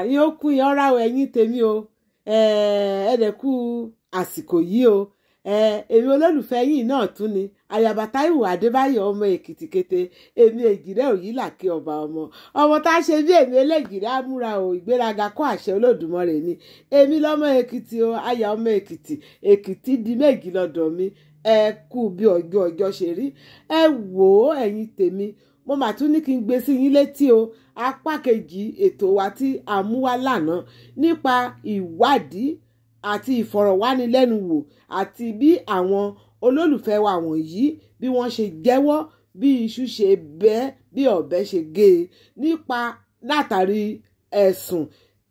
yín ó kú yín ọ̀rá o ẹ̀yin tèmi o ẹ̀ẹ́dẹ̀kú àsìkò yìí o èmi olólùfẹ́ yìí náà tún ni Àyàbá Táíwò Adébáyọ̀ ọmọ Èkìtì kété èmi Èjìrẹ́ Òyìnlàkè ọba ọmọ tá a ṣe bí èmi Elégìrì amúra o ìgbéraga kọ́ àṣẹ Olódùmarè ni èmi lọ́mọ Èkìtì o aya ọmọ Èkìtì Èkìtì di méjì lọ́dọ̀ mi ẹ kú bí ọjọ́ ṣe rí ẹ wò ó ẹ̀yin tèmi mo mà tún ní kí n gbé sí yín létí o apá kejì ètò wa tí a mú wá lánàá nípa ìwádìí àti ìfọ̀rọ̀wánilẹ́nuwò àti bí àwọn olólùfẹ́ wa wọ̀nyí bí wọ́n ṣe jẹ́wọ́ bí iṣu ṣe bẹ́ bí ọ̀bẹ ṣe gé e nípa látàrí ẹ̀sùn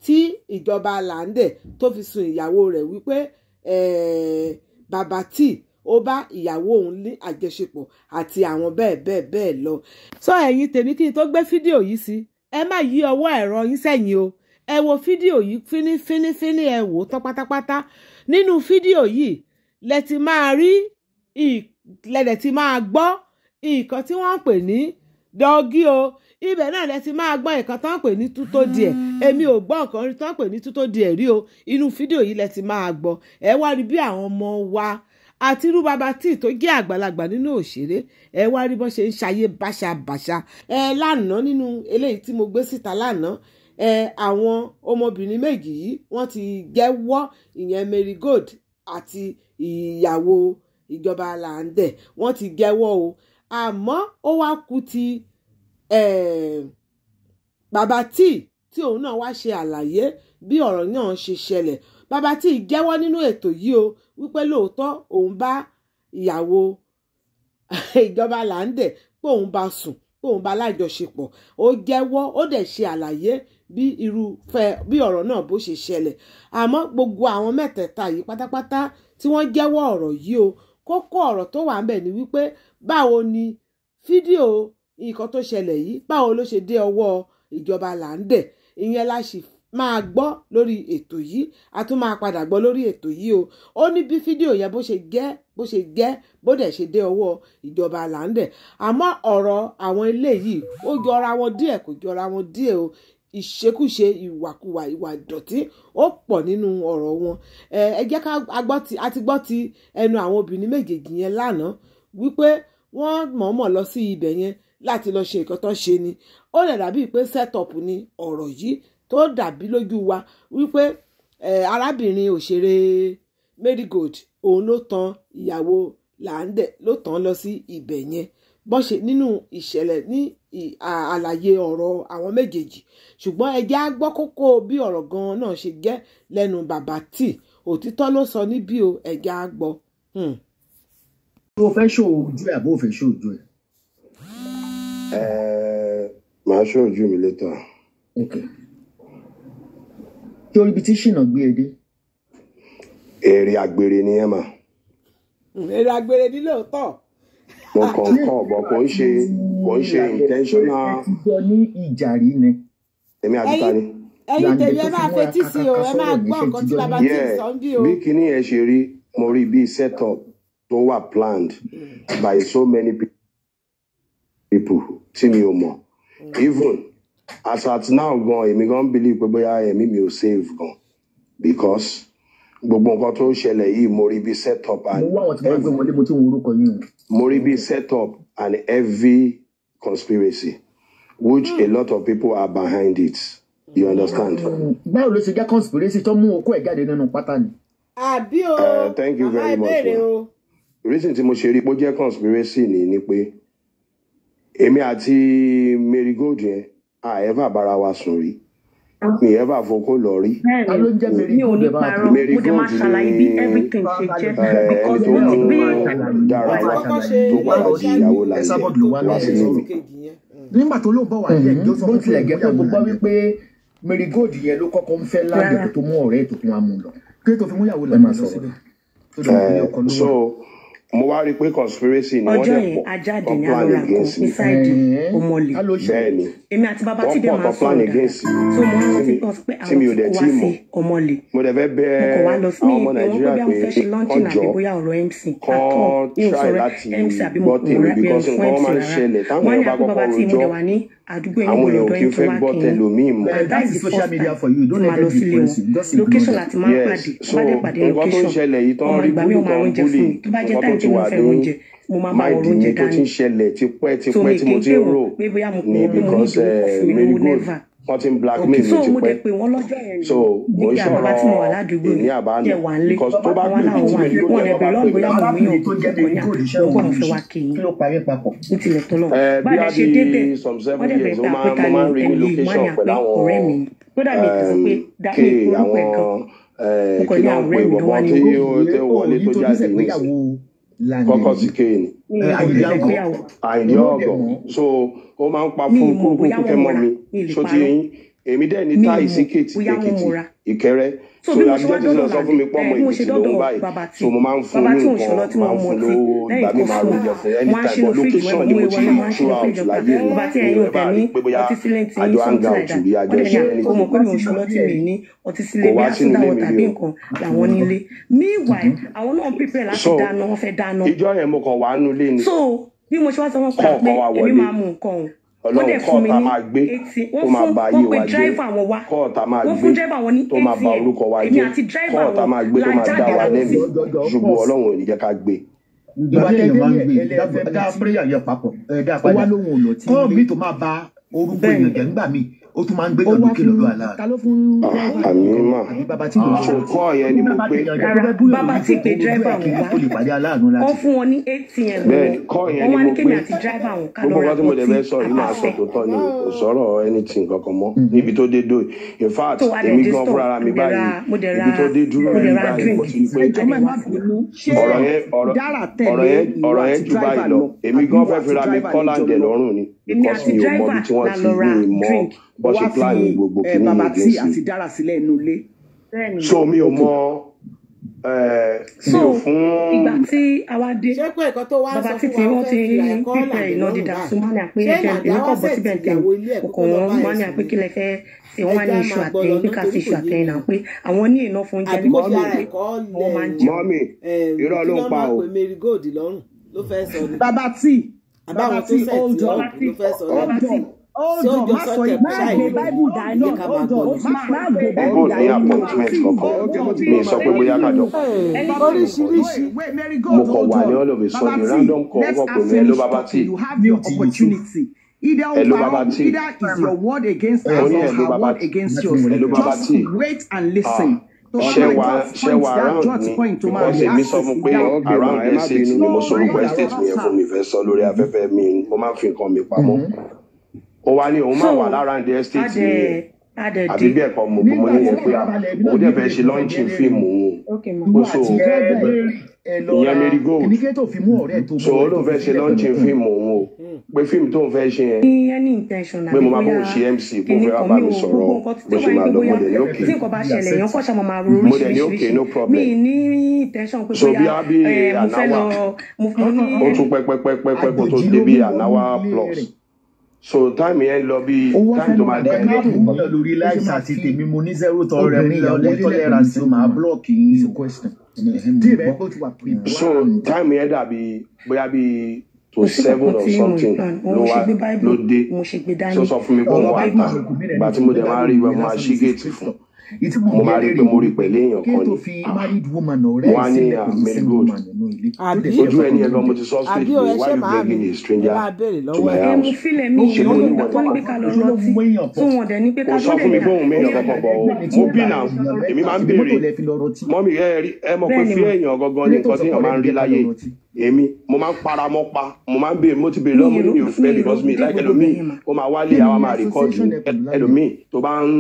tí ìjọba Làǹdẹ̀ tó fi sùn ìyàwó rẹ̀ wípé bàbá tí ó bá ìyàwó òun ní àjọṣepọ̀ àti àwọn bẹ́ẹ̀ lọ. sọ ẹ̀yin tèmi kí n tó gbé fídíò yìí sí ẹ má yí ọwọ́ ẹ̀rọ yín sẹ́yìn o ẹ wo fídíò yìí fínífíní ẹ wò tán pátápátá nínú fídíò yìí lẹ ti máa rí lẹ́dẹ̀ ti máa gbọ́ nǹkan tí wọ́n ń pè ní dọ́gí o ibẹ̀ náà lẹ ti máa gbọ́ nǹkan tó ń pè ní tútó díẹ̀ èmi ò gbọ́ nǹkan rí tó ń pè ní tútó díẹ̀ rí o inú fídíò yìí lẹ ti máa gbọ́ ẹ wá rí bí àwọn ọmọ wa àti irú bàbá tí tó jẹ́ àgbàlagbà nínú òṣèré ẹ wá rí bó ṣe ń ṣayé báṣabàṣa lánàá nínú eléyìí tí mo gbé síta lánàá àwọn ọmọbìnrin méjì yìí wọ́n ti jẹ́wọ́ ìyẹn Marigold àti ìyàwó ìjọba Làǹdẹ̀ wọ́n ti jẹ́wọ́ o àmọ́ ó wá kù ti bàbá tí òun náà wá ṣe àlàyé bí ọ̀rọ̀ náà ṣe ṣẹlẹ̀ bàbá tí jẹ́wọ́ nínú ètò yìí o wípé lóòótọ́ òun bá ìyàwó ìjọba Làǹdẹ̀ pé òun bá sùn pé òun bá lájọṣepọ̀ ó jẹ́wọ́ ó dẹ̀ ṣe àlàyé bí ọ̀rọ̀ náà bó ṣe ṣẹlẹ̀ àmọ́ gbogbo àwọn mẹ́tẹ̀ẹ̀ta yìí pátápátá tí wọ́n jẹ́wọ́ ọ̀rọ̀ yìí o kókó ọ̀rọ̀ tó wà ńbẹ̀ ni wípé báwo ni fídíò nǹkan tó ṣẹlẹ̀ yìí báwo ló ṣe dé ọwọ́ ìjọba Làǹdẹ̀ ìyẹn la sì máa gbọ́ lórí ètò yìí a tún máa padà gbọ́ lórí ètò yìí o ó ní bí fídíò yẹn bó ṣe jẹ́ bó dẹ̀ ṣe dé ọwọ́ ìjọba Làǹdẹ̀ àmọ́ ọ̀rọ̀ àwọn eléyìí ó jọra wọn díẹ̀ kò jọra wọn díẹ̀ o ìṣekúṣe ìwàkuwà ìwà ìdọ̀tí ó pọ̀ nínú ọ̀rọ̀ wọn ẹ jẹ́ ká a ti gbọ́ ti ẹnu àwọn obìnrin méjèèjì yẹn lánàá wípé wọ́n mọ̀ọ́mọ̀ lọ sí ibẹ̀ yẹn láti lọ ṣe nǹkan tó ṣe ni ó lè dàbí pé set-up ni ọ̀rọ̀ yìí tó dàbí lójú wa wípé arábìnrin òṣèré Marigold òun ló tan ìyàwó Làǹdẹ̀ ló tàn lọ sí ibẹ̀ yẹn bọ́n ṣe nínú ìṣẹ̀lẹ̀ ní àlàyé ọ̀rọ̀ àwọn méjèèjì ṣùgbọ́n ẹ jẹ́ á gbọ́ kókó bí ọ̀rọ̀ gan-an náà ṣe jẹ́ lẹ́nu bàbá tí òtítọ́ ló sọ níbí o ẹ jẹ́ á gbọ́. o fẹ́ ṣó ojú ẹ̀ àbó fẹ́ ṣó ojú ẹ̀. màá ṣó ojú mi létà. kí orí ibi tí ṣìnà gbé e dé. èrè àgbèrè ni ẹ mà. èrè àgbèrè ni lóòótọ́. mo kàn bọ̀ kò ń ṣe intentional. ẹ ti jọ ní ìjà rí ni. èmi àti ta ni. ẹ̀yin tèmi ẹ máa fetí sí o ẹ máa gbọ́ nǹkan tí bàbá tí ń sọ bí o. bí kinní ẹ ṣe rí mo rí bí set up tó wà planned by so many people tí mi ò mọ̀ even as at now gan èmi gan believe pé bóyá ẹ̀mí mi ò save gan because gbogbo nǹkan tó ṣẹlẹ̀ yìí mo rí bí set up and mo rí bí set up and heavy conspiracy which a lot of people are behind it you understand. báwo ló ṣe jẹ́ conspiracy tó mú okó ẹ̀ jáde nínú pátá ni. àbí o thank you very much ma reason tí mo ṣe rí pé ó jẹ́ conspiracy ni pé èmi àti Marigold yẹn a ever bára wa sùn rí mi ever fokó lọ rí. mi ò ní parọ́ mo dẹ̀ máa ṣàlàyé bí everything ṣe jẹ́ because bí dára tó padà di ìyàwó láyé wá sí nínú. nígbà tó ló bọ̀ wá lẹ̀ jọ́ sọ fún tilẹ̀ gẹ́gẹ́ bó gbọ́ wípé Marigold yẹn ló kọ́kọ́ ń fẹ́ lágbègbè tó mú ọ̀rẹ́ ètò fún wa mú lọ kí ló tó fi mú ìyàwó lọ máa sọ̀rọ̀. so mo wá rí i pé conspiracy ni wọ́n dẹ̀ pọ̀ tó plan against me. bẹ́ẹ̀ni èmi àti bàbá tí dẹ̀ máa sọ̀rọ̀ so mo rántí pé tí mi ò dẹ̀ tí mọ̀ ọmọlè mo dẹ̀ fẹ́ bẹ̀ àwọn ọmọ Nàìjíríà pé ọjọ́ kọ́ try láti gbọ́ tèmi because nǹkan máa ń ṣẹlẹ̀ táwọn èèyàn bá kọ́kọ́ rojọ́ àdúgbò yín àwọn gbọ́dọ̀ èèyàn kì í yín tó fẹ́ wá gbọ́ kí tẹlòmíì mọ́. That is social media for you. Don't let them be influencing. Just location láti máa ń pàdé so bá dé pàdé nǹkan tó ń location ṣẹlẹ̀ yìí tán ọmọ rí ìgbà mi ò máa oúnjẹ fún mi tó bá jẹ́ táyì tí mo fẹ́ oúnjẹ mo máa bá wọn máìdì oúnjẹ mi tó ti dání ń ṣẹlẹ̀ tipẹ́ so mi tí kì mo í ti pè ń rò wọ́n pé bóyá mo ní pè wọ́n pé mo ní because ìdòwò fún mi lówó Marigold never wọ́n ti ń blackmail mi so mo dẹ̀ tipẹ́ pé wọ́n lọ́jọ́ yẹn so mo ń nígbà bàbá tí mo wà sọ̀rọ̀ ládùúgbò èmi àbánu jẹ́ wà ń lé because tó bá wọn pè mí láwọn tí wà ní Marigold wọn yẹn lè bá bẹ̀rẹ̀ pè lọ́wọ́ mí bóyá mo mú yàn lọ́gbọ́n mo fẹ́ wá kí kí ló parí papọ̀. ní tilẹ̀ tó lọ bá bí a a ṣe débẹ̀ di some wọ́n 7 dẹ̀ years bẹ̀rẹ̀ mo pé àpẹta máa ń ni rí ẹ̀lì location wọ́n ní pẹ̀lú àpé àwọn ọ̀rẹ́ mi kódà mi ti sọ pé dá mi kéè orúkọ ẹ̀ gan àwọn mo kàn kí ní ló ń ọ̀rẹ́ pè mi ló wá bọ̀bọ̀ ní tí orúkọ ó wọlé tó jáde nísìnyí kọ́kọ́ sí kéè ni Àyìndé Ọ̀gọ̀ so ó máa ń pa fún kúrúkú kẹ́ mọ́ mi ṣó ti yín èmi dẹ̀ ní táì sí Èkìtì Ìkẹrẹ so àbíjẹ́ ti sọ fún mi pọ́ ọmọ Èkìtì lòún báyìí so mo máa ń fún ní nǹkan máa ń fún lówó ìgbà mi máa ròjẹ fún anytime but location ni mo ti throughout láyé mi ìwé bá rí pé bóyá àjọ hang out rí àjọ ṣe ẹni tó mọ̀ pé mi ò ṣọlọ́tì mi ní ọtí sílé bí àtúndáwọ̀ tàbí nǹkan làwọn nílé meanwhile àwọn náà prepare láti dáná wọ́n fẹ́ dáná ìjọ yẹn mo kàn wá nulẹ̀ ni so bí mo ṣe wá sọ wọn padà pé èmi máa mú nǹkan wọ́n dẹ̀ fún mi ní 80 wọ́n pe driver wọn wá wọ́n fún driver wọn ní 80 èmi àti driver wọn la jáde àwọn sí. ṣùgbọ́n Ọlọ́run ò ní jẹ́ ká gbé. ìgbà tí èèyàn máa ń gbé dá prayer yẹn papọ̀ dá padà kọ́ mi tó máa ba orúkọ èèyàn jẹ́ nígbà míì ó tún máa ń gbé lọ́dún kí lọ́dún àlá. àmì mà ṣùkọ́ yẹn ni mo gbé. bàbá tí pé driver wọn wá wọ́n fún wọn ní 80 yẹn bẹ́ẹ̀ kọ́ yẹn ni mo gbé. àti driver wọn ká gbogbo lọ́ra nǹkan tí mo dẹ̀ fẹ́ sọ yìí máa sọ tó tọ́ ni kò sọ̀rọ̀ anything kankan mọ́ níbi tó dé dó in fact èmi gan fúnra mi báyìí ibi tó dé dúró mi báyìí mo ti rí pé ọ̀rọ̀ yẹn jù báyìí lọ èmi gan fẹ́ fira mi kọ́láǹdẹ̀ lọ́rùn ni because mi ò mọ ibi tí wọ́n ti ní ìmọ̀ bó ṣe plan gbogbo kìíní ìgbésí so mi ò mọ so ìgbà tí àwa dé ṣé pé nǹkan tó wá ń bàbá sọ títí fún wa wọ́n ti pípẹ́ iná dídá fún mọ́ni àpé èmi kò bọ́ síbẹ̀ tẹ̀ ọkọ̀ wọn mọ́ni àpé kí lẹ fẹ́ ṣe wọ́n wá ní iṣu àtẹ̀yìn pé ká sí iṣu àtẹ̀yìn náà pé àwọn ní iná fún oúnjẹ bí wọ́n máa ń jẹ. mọ́mì irọ́ ló ń pa o. Marigold lọ́rùn ló fẹ́ sọ ni. bàbá tí àbáwọn tó sẹ̀ tí ló fẹ́ sọ ni. ọjọ́ má sọ yìí má gbé báìbù dání ọjọ́ má gbé báìbù ní dání. appointment kankan mi sọ pé bóyá kájọ oríṣiríṣi mo kàn wà ní all of a sudden random call kọ pé mi ẹ ló bàbá tí Either is your word against us or her word against yours. Just wait and listen. ṣe wà around mi because èmi sọ fún pé around estate ni mo sọ orúkọ estate mi yẹn fún mi fẹ́ sọ lórí afẹ́fẹ́ mi mo máa ń fi nǹkan mi pamọ́ ó wá ní òun máa wà lára the estate yẹn àbí bí ẹ̀kọ́ mo ní yẹn pé òun dẹ̀ fẹ́ ṣe launching fíìmù òun ó so ìyẹn Marigold so ó ló fẹ́ ṣe launching fíìmù òun o pé fíìmù tó ń fẹ́ ṣe yẹn pé mo máa bó ṣe MC kó fẹ́ wá bá mi sọ̀rọ̀ bó ṣe máa lọ mo dẹ̀ ní òkè mo dẹ̀ ní òkè no problem so bí a bí ànáwà ó tún pẹ́pẹ́pẹ́pẹ́ kó tó dé bí ànáwà plus so time yẹn lọ bí time tó máa dé lórí láìsí àti tèmi mo ní 0 tọrẹ mi tolerance ó máa block yín question. so time yẹn dàbí bóyá bí to 7 or something ló dé so sọ fún mi pé òun wà tà ìgbà tí mo dẹ̀ máa rí ìwé mo máa ṣí géètì fún mo máa rí pé mo rí pẹ̀lú èèyàn kan ni wọ́n á ní Marigold ojú ẹni ẹ̀gbọ́n mo ti sọ straight pé why you begging a stranger to my house ṣe mo ní wọ́n kò sọ fún mi pé òun mẹ́yàn kankan bọ̀ mo bí náà èmi máa ń béèrè mọ́mí ẹ mọ̀ pé fí èèyàn gangan ní nǹkan tí èèyàn máa ń rí láyé èmi mo máa ń para mọ́ pa mo máa ń béèrè mo ti béèrè lọ́mọ mi ò fẹ́ because mi like ẹlòmíì ó máa wálé àwa máa rìkọ́ọ̀dù ẹlòmíì tó bá ń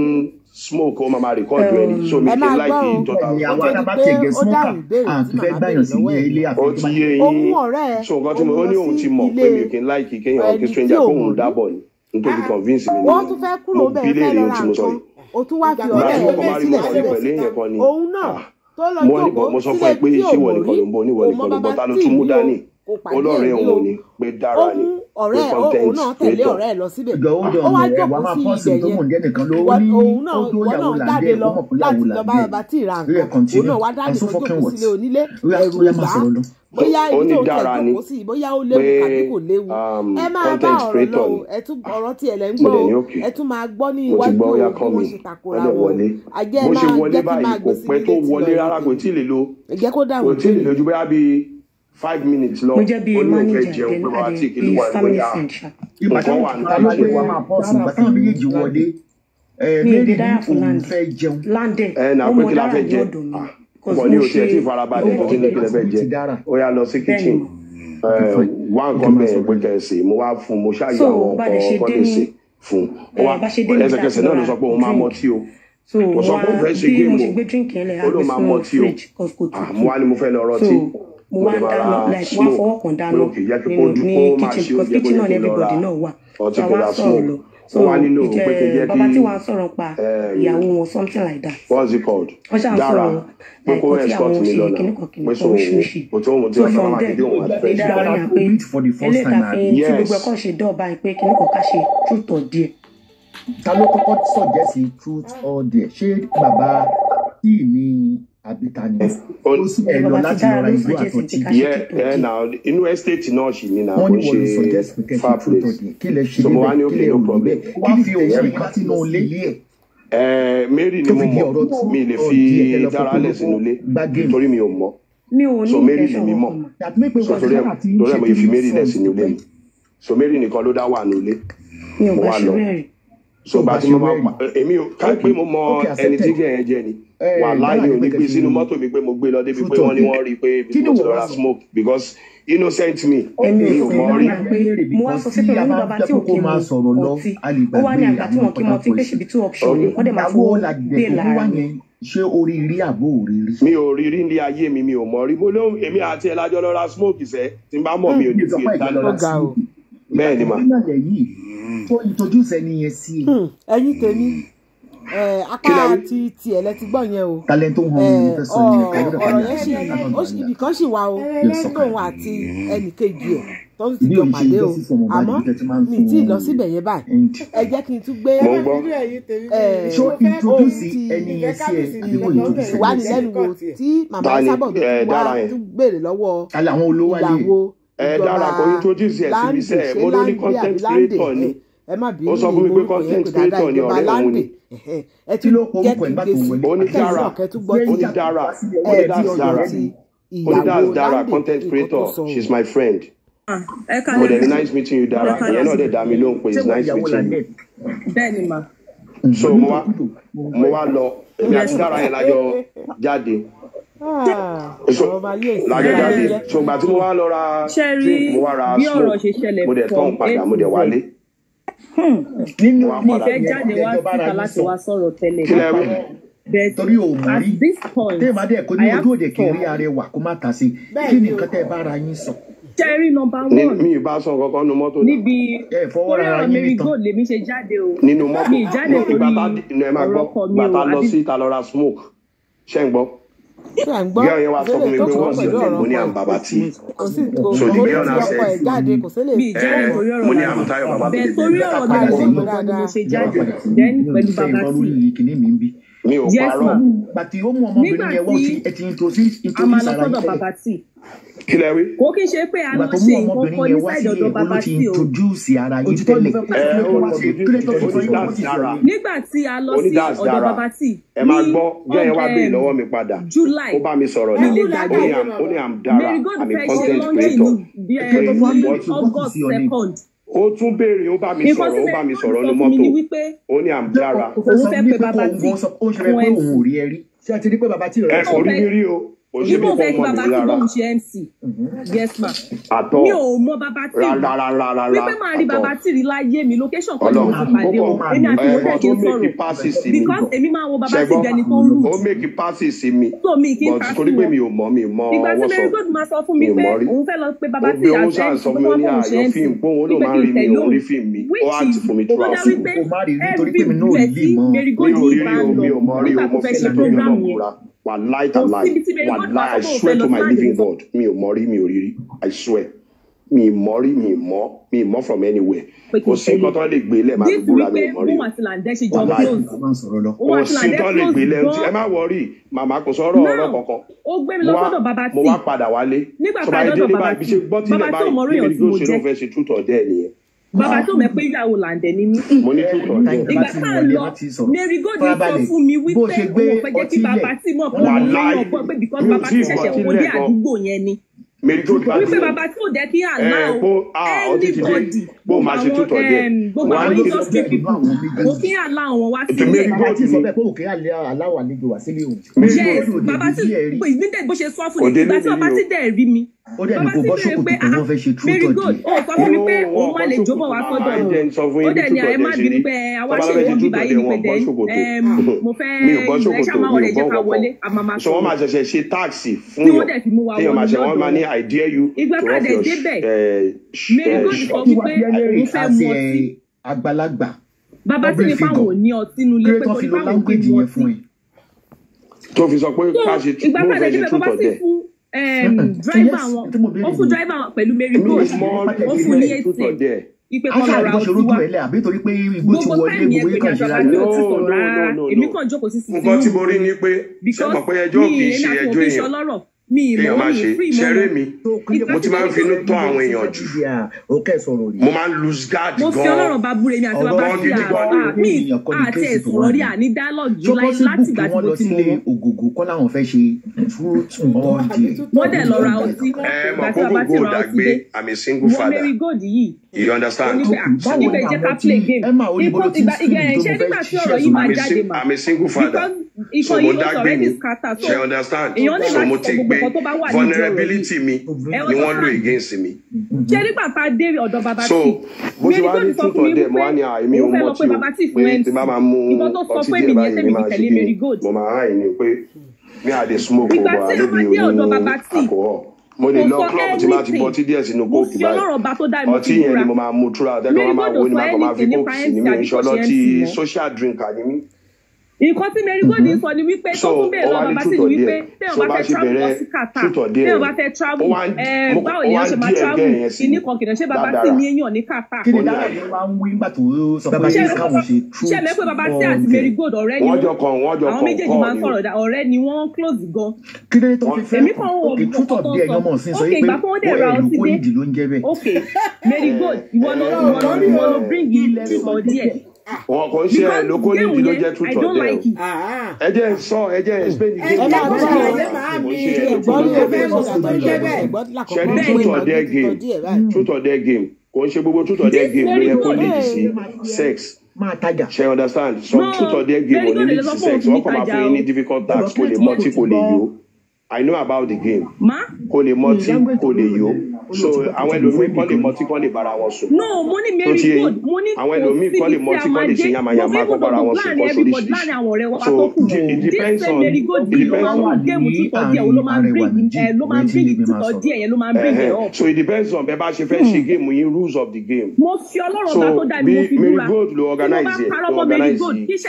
smoke ó máa rìkọ́ọ̀dù ẹni so mi kì í like total. ìyàwó adábàtẹ̀gẹ̀ smoker àti fẹ́ gbàyàn sí ní ilé ó ti yé yín so nǹkan tí mo ó ní òun ti mọ̀ pé mi kì í like kéèyàn kí stranger kó òun dábọ̀ ni nítorí convince mi wọ́n tún fẹ́ kúrò bẹ́ẹ̀ fẹ́ lọ ra nǹkan o tún wá fi ọ̀rẹ́ ẹ̀ sílẹ̀ òun náà tó lọ jókòó sílẹ̀ tí òun rí òun mọ bàbá tí ìlú kò pàdé ẹ̀ ní o ohun ọ̀rẹ́ òun náà tẹ̀lé ọ̀rẹ́ ẹ̀ lọ síbẹ̀ ó wá jókòó sí ibẹ̀ yẹn òun náà jáde lọ láti lọ bá bàbá tí ìra nǹkan òun náà wá dáàbò tó jókòó sílé onílé ẹ̀rù ìgbà bóyá ibi tó ń tẹ̀ jókòó sí bóyá ó léwu tàbí kò léwu ẹ máa bá ọ̀rọ̀ lọ ọ̀rọ̀ tí ẹ lẹ́ ń gbọ́ ẹ tún máa gbọ́ ní iwájú bí wọ́n ṣe takora wọn àjẹ́ máa jẹ́ kí máa gbé sí ilé tí lọ ẹ jẹ́ kó dáhùn kò tí ì lè lo ju bóyá bíi 5 minutes lọ. mo jẹ́ bí manager then adé bí family friend ṣá. ìbàdàn wà ní tábàgbé wa máa pọ̀ sí ìbàdàn méjèèjì wọlé mary ní òun fẹ́ jẹun. landẹ ó mọ dára ní ọ̀dọ̀ mi. pọ̀ ní òtí ẹ̀ tí ìfarabalẹ̀ tó ti ní kílẹ̀ fẹ́ jẹ ó yá lọ sí kitchen wá nǹkan bẹ́ẹ̀ pé kẹ̀sì mo wá fún mo ṣáàyè àwọn ọkọ̀ lè ṣe fún ẹsẹ̀kẹsẹ̀ náà ló sọ pé òun máa mọ tí o kò sọ pé òun fẹ́ ṣe géèmù ó ló máa mọ tí o mo wá ní mo fẹ́ lọ rọtí mo wá dáná like wá fọwọ́ kan dáná ní kitchen because kitchen náà everybody náà wà so wá sọ̀rọ̀ lọ so bàbá tí wọ́n sọ̀rọ̀ pa ìyàwó wọn something like that. What's it called? wọ́n ṣàn sọ̀rọ̀ ẹ̀kọ́ tí àwọn ṣe kìnnìkan oríṣiríṣi so from there ìdára yà pé eléta fi tí gbogbo ẹ̀kọ́ ṣe dọ́ọ̀bá pé kìnnìkan ká ṣe truth or dare. ta ló kọ́kọ́ suggest truth or dare ṣé bàbá tí ní abitani ó sì ẹ lọ láti lọ ra ìlú àtọ̀tí. now inú estate náà ṣì ní náà kò ṣe far place so mo wá ní okay no problem. wọ́n fi òun ìka sínú ilé ẹ̀. Mary ni mo mọ̀ mi lè fi dára lẹ̀ sínú ilé torí mi ò mọ̀ so Mary ni mi mọ̀ so torí ẹ̀ mo fi Mary lẹ̀ sínú ilé mi so Mary nìkan ló dá wà nínú ilé mo wá lọ so bá tí mo máa èmi ò ká pé mo mọ ẹni tí gẹ̀ẹ́ jẹ ni wà láàyè ò ní gbé sínú mọ́tò mi pé mo gbé lọ débi pé wọ́n ní wọ́n rí i pé bí mo ti lọ ra smoke because innocent me mi ò mọ̀ rí. mo wá sọ sí pé mo ní bàbá tí ò kí mo ọtí ó wá ní àgbà tí wọn kí mo ti pé ṣèbí two option ni wọ́n dẹ̀ máa fowó gbé lára mi. ṣé orí rí àbó òrírí. mi ò rí rí ní ayé mi ò mọ̀ rí mo lóhùn èmi àti ẹ̀ lájọ lọ ra smoke sẹ́ tí n bá mọ̀ mi ò ní fi ìdánilọ́ bẹ́ẹ̀ ni mà. tó introduce ẹni yẹn sí i. ẹ̀yin tèmi apá ti tiẹ̀ lẹ ti gbọ́ yẹn o. talent tó ń hàn mí fẹ́ sọ ní ọ̀rọ̀ yẹn sì ibì kan sì wà o tóun àti ẹnì kejì ẹ̀ tó ń ti jọ pàdé o àmọ́ mi tí ì lọ síbẹ̀ yẹn báyìí ẹ jẹ́ kí n tún gbé ṣó introduce ẹni yẹn sí ẹ àdúgbò introduce ìwánilẹ́nuwò tí màmá sábọ̀ tún béèrè lọ́wọ́ ìyàwó dára kò introduce ẹ síbi iṣẹ́ ẹ mo ló ní content creator ni ó sọ fún mi pé content creator ni ọ̀rẹ́ òun ni ẹ ti ló jẹ́ kí n gbé sí onídàra onídàra content creator she's my friend mo dẹ̀ ní nice meeting you Dara ìyẹn náà dẹ̀ dá mi lóhùn pé it's nice meeting you. bẹ́ẹ̀ni ma. so mo wá lọ èmi àti Dara yẹn lájọ jáde lájọ jáde so gbà tí mo wá lọ ra drink mo wá ra smoke mo dẹ̀ tán padà mo dẹ̀ wálé. nínú mi fẹ́ jáde wá síta láti wá sọ̀rọ̀ tẹ́lẹ̀. torí o mọ̀ rí tẹ́ ẹ máa dẹ̀ kó ní ojú òde kiri arẹwà kó má ta sí kí ni nǹkan tẹ́ ẹ bá ara yín sọ. Cherry number 1. mi ì bá sọ kankan nu mọ́tò náà. níbi kórè Mary Gold lèmi ṣe jáde o. nínú mọ́tò mi jáde torí ọ̀rọ̀ kọ mi o. bàtà lọ sí ta lọ ra smoke ṣé ń gbọ́. gẹ́gẹ́ yẹn wá sọ fún mi pé wọ́n sì ọ̀dẹ̀ mo ní àm bàbá tí. so the girl now said mo ní àm Táyọ̀ bàbá tó. bẹ́ẹ̀ torí ọ̀rọ̀ Mary Gold ni mo ṣe jáde then pẹ̀lú bàbá tí. mi ò parọ́. bàtí ó mú ọmọbìnrin yẹn wọ́n ti ti introduce ara yìí tẹ́lẹ̀. kí lẹ wí. kò kí n ṣe pé a lọ ṣe nǹkan kan ní sáìdì ọ̀dọ̀ bàbá tí o. nígbà tí a lọ sí ọ̀dọ̀ bàbá tí. ẹ máa gbọ́ gẹ́gẹ́ wá bẹ́ẹ̀ lọ́wọ́ mi padà. July ó bá mi sọ̀rọ̀ ní ó ní àm Dara àmì content creator. August 2nd. ó tún béèrè ó bá mi sọ̀rọ̀ ní mọ́tò ó ní àm Dara. òun fẹ́ pé bàbá tí ó ṣe fẹ́ pé òun ò rí ẹ rí ṣé a ti rí pé bàbá tí rẹ̀ ẹ kò rí mi rí o. Ibo fẹ́ kí bàbá tí bóun ṣe MC. Yes ma. Mi ò mọ bàbá tí rí. Wípé máa rí bàbá tí rí láyé mi location kan ní mo ti pàdé o. Èmi àti mo fẹ́ kí n sọ̀rọ̀. Because èmi máa wo bàbá tí jẹni tó ń rù. Ó make passes sí mi. So mi kí n kà sí wọn. Torí pé mi ò mọ̀ ìgbà tí Mary Gold máa sọ fún mi pé òun fẹ́ lọ pé bàbá tí àṣẹ ìfowópamọ́ òun ṣe MC. Wípé kí n tẹ̀lé òun. Which is ó dá wípé everywhere tí Mary Gold yìí bá ń lọ nígbà tó fẹ́ ṣe program yẹn. Wallahi, I swear to my living God, mi ò mọ̀ rí, mi ò rí rí, I swear. mi mọ̀ from anywhere kò sí nǹkan tó lè gbé lẹ̀ máa fi búra mi mọ̀ rí kò sí tó lè gbé lẹ̀ ẹ má wọrí màmá kò sọ̀rọ̀ ọ̀rọ̀ kankan mo wá padà wálé tó bá dé nígbà bí ṣe gbọ́ tilẹ̀ báyìí bí mi kò ṣe ló fẹ́ ṣe truth or dare nìyẹn. Bàbá tó mọ̀ pé ìyàwó làǹdẹ̀ ni mí. Mo ní truth or dare. Ìgbà tá a lọ Mary God sọ fún mi wípé òun fẹ́ jẹ́ kí bàbá tí mọ̀ pé òun lọ́wọ́ gbọ́ pé because bàbá tí ṣẹ̀ṣẹ̀ kó dé àdúgbò yẹn ni. Wípé bàbá tí ò dẹ́ kí allow anybody gbogbo àwọn industry people kò kí allow wọn wá sílẹ̀. Yes, bàbá tí ìgbíndẹ̀ bó ṣe sọ fún mi ìgbà tí bàbá tí dẹ̀ rí mi. Bàbá tí bẹ̀rẹ̀ pé Mary God ó sọ fún mi pé òun máa lè jóbọ̀ wá sọ́dọ̀ mi. Ó dẹ̀ ní àyè má bínú pé àwa ṣe wọ́n bíbá yìí ní pẹ̀lẹ́ mo fẹ́ ẹ ṣá máa wọlé jẹ́ ká wọlé àmàmà sọ. Sọ wọ́n máa ṣẹ̀ṣẹ̀ ṣe táàkì fún yàn téèyàn máa ṣe wọ́n máa ní I dare you to off your Mary God sọ wípé òun fẹ́ mu ọtí. Àgbàlagbà. Bàbá tí ní fáwọn ò ní ọtí nulẹ̀ pé torí fáwọn ò ní ọtí. Tó fi sọ pé ká ṣe ìgbà padà níbẹ̀ bàbá sì fún driver wọn ó fún driver wọn pẹ̀lú Mary God ó fún ní ètè ipe kan lọ ra ọtí wá gbogbo táìmù yẹn pé ní aṣọ àti ọtí sọ̀rọ̀ rárá èmi kàn jókòó sí sísè nǹkan tí mo rí ni pé ṣe mọ̀ pé ẹjọ́ kì í ṣe ẹjọ́ èèyàn èèyàn máa ṣe ṣeré mi mo ti máa ń finú tọ́ àwọn èèyàn jù mo máa ń lose guard gan. mo fi Ọlọ́run bá búre mi àti bàbá sí mi àti ẹ̀sùn rí àní dialogue yìí láti ìgbà tí mo ti mọ̀ wọ́n. ògògò kọ́ làwọn fẹ́ ṣe wọ́n dẹ̀ lọ ra ọtí mọ̀ kó gbogbo dàgbé I'm a single father. Mary God yìí you understand. ibẹ̀ jẹ́ ká play game ṣé nígbà tí ọ̀rọ̀ yìí máa jáde mà I'm a single father so mo dàgbé mi ṣe understand so mo ti gbé vulnerability mi ni wọ́n lò against mi. ṣé nígbà tá a dé ọ̀dọ̀ bàbá tí so bó ṣe wá ní truth or dare mo wá ní àìmí òun mọ́ tí o pé tí bá máa mú ọtí díẹ̀ báyìí ní máa ṣe kí ni mo máa háì ní pé mi à dey smoke o but àlébi òun alcohol mo lè lọ club tí máa ti bọ́ tí díẹ̀ sínú kóòkì báyìí ọtí yẹn ni mo máa mú throughout ẹgbẹ́ wọn máa wo ni máa fi kóòkì sí ni mi ò ń ṣọlọ́ tí social drinker ni mí. Nǹkan tí Mary God sọ ni wípé tó tún bèèrè lọ bàbá sí ni wípé téèyàn bá fẹ́ travel lọ sí Qatar téèyàn bá fẹ́ travel báwo ni wọ́n ṣe máa travel ìní kan kìnnà ṣé bàbá sí ní èèyàn ní Qatar. kí ni dára ni wọ́n ń wí nígbà tó sọ pé káwọn ṣe true. ṣé mẹ́pẹ́ bàbá sí àti Mary God ọ̀rẹ́ ni àwọn méjèèjì máa ń sọ̀rọ̀ dá ọ̀rẹ́ ni wọ́n close gan. kí ló dé tó fi fẹ́ òkè true or dare ẹ̀yàn mọ̀ sí sọ pé wọ́n ẹ̀lú kó ìdí ló ń jẹ́ bẹ́ẹ̀. ok Mary God ìwọ ló bring it for there. Wọn kò ń ṣe ẹ lóko níbi ló jẹ́ truth or dare ẹ jẹ́ sọ ẹ jẹ́ explain the game. ṣẹ́ni truth or dare game kò ń ṣe gbogbo truth or dare game ló yẹ kó lead sí sex. ṣe understand some truth or dare game ò ní lead sí sex wọ́n kàn máa fún yín ní difficult tasks kò lè mọtí kò lè yó. I know about the game. Kò lè mọtí kò lè yó. So àwọn ẹlòmíì kọ́ lè mọtí kọ́ lè bára wọn sùn. No, mo ní Mary God, mo ní àwọn ẹlòmíì kọ́ lè mọtí kọ́ lè ṣe yamayama kọ́ bára wọn sùn kọ́ sóríṣiríṣi. So it depends on so it depends on bẹ́ẹ̀ bá ṣe fẹ́ ṣe game yín rules of the game. Mo fi Ọlọ́run bá tó dá mi mo fi búra. Mary God ló organize it ló organize it.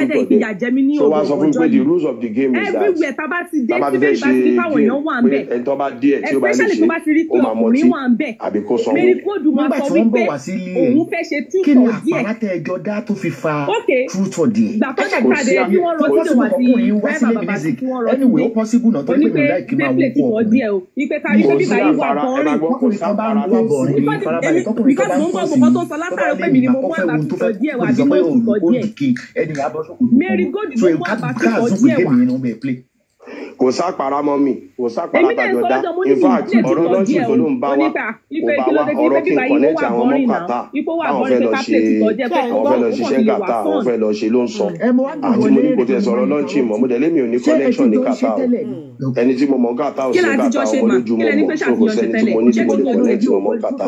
So wá sọ fún mi pé the rules of the game is that everywhere tá bá ti dé tí bẹ́ẹ̀ bá ti káwọn èèyàn wà ń bẹ̀. Ẹni tó bá dé ẹ̀ tí ó bá lè ṣe ó máa mọtí àbí kó sanwó. Mary God máa sọ wípé òun fẹ́ ṣe truth or dare. kí ni àpárátẹ ẹjọ́ dá tó fi fa truth or dare. gbà tó ṣe káde tí wọ́n rọ sí wá sí rẹ́bà bàbá tí wọ́n rọ sí anyway ó possible náà tó ń pè láì kí máa wò pọ̀ ọkùnrin. ìpè kárí pé bíbá yìí wà bọ́ọ̀rìn. ọkùnrin kan bá ń wá bọ̀ọ̀rìn ní ìfarabalẹ̀ tọkùnrin kan bá ń fọ́ sí i tó bá lẹ́yìn àkọ́fẹ́ wo tó fẹ́ kó sọ pé òun ó dìke ẹni abọ́sọ̀kùnrin. Mary God ló mú àbátí ọdí ẹ̀ wá. Kò sápàrà mọ́ mi kò sápàrà bàjọ́dá in fact ọ̀rọ̀ lọ́jì tó ló ń bá wa ọ̀rọ̀ kí n connect àwọn ọmọ kàtà àwọn fẹ́ lọ ṣiṣẹ́ kàtà àwọn fẹ́ lọ ṣe ló ń sọ àti mo ní kò tẹ̀ sọ̀rọ̀ lọ́ọ̀chì mọ́ mo dẹ̀ lémi ò ní connection ní kàtà o ẹni tí mo mọ̀ kàtà ò sí kàtà ọmọ lójúmọ́ mọ̀ so kò sẹ́ni tí mo ní tí mo lè connect mọ́ kàtà